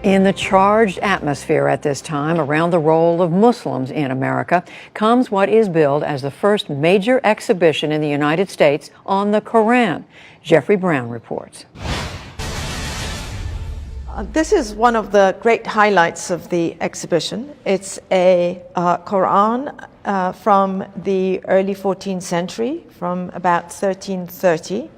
In the charged atmosphere at this time around the role of Muslims in America comes what is billed as the first major exhibition in the United States on the Qura'n. Jeffrey Brown reports. This is one of the great highlights of the exhibition. It's a Qur'an from the early 14th century, from about 1330,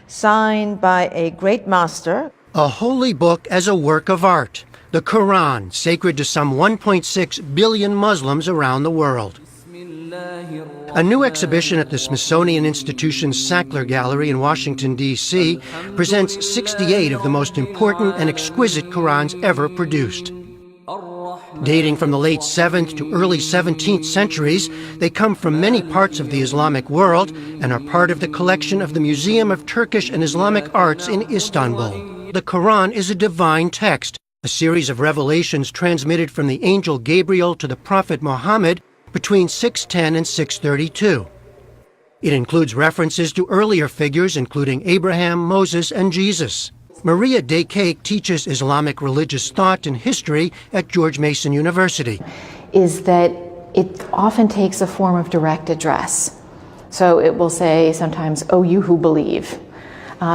signed by a great master. A holy book as a work of art. The Qur'an, sacred to some 1.6 billion Muslims around the world. A new exhibition at the Smithsonian Institution's Sackler Gallery in Washington, D.C. presents 68 of the most important and exquisite Qur'ans ever produced. Dating from the late 7th to early 17th centuries, they come from many parts of the Islamic world and are part of the collection of the Museum of Turkish and Islamic Arts in Istanbul. The Qur'an is a divine text, a series of revelations transmitted from the angel Gabriel to the prophet Muhammad between 610 and 632. It includes references to earlier figures including Abraham, Moses, and Jesus. Maria Dekake teaches Islamic religious thought and history at George Mason University. Is that it often takes a form of direct address. So it will say sometimes, "Oh, you who believe."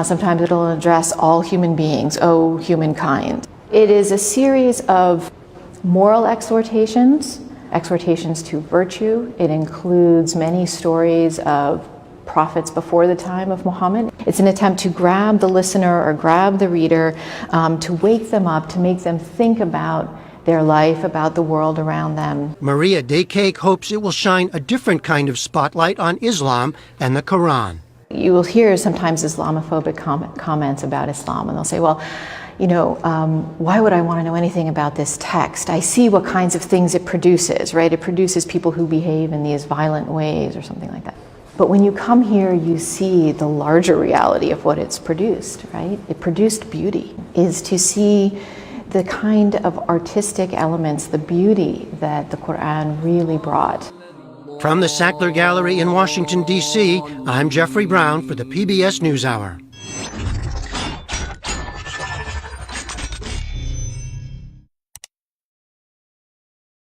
Sometimes it'll address all human beings, "Oh, humankind." It is a series of moral exhortations to virtue. It includes many stories of prophets before the time of Muhammad. It's an attempt to grab the listener or grab the reader, to wake them up, to make them think about their life, about the world around them. Maria Dekake hopes it will shine a different kind of spotlight on Islam and the Qur'an. You will hear sometimes Islamophobic comments about Islam, and they'll say, well, you know, why would I want to know anything about this text? I see what kinds of things it produces, right? It produces people who behave in these violent ways or something like that. But when you come here, you see the larger reality of what it's produced, right? It produced beauty, is to see the kind of artistic elements, the beauty that the Qur'an really brought. From the Sackler Gallery in Washington, D.C., I'm Jeffrey Brown for the PBS NewsHour.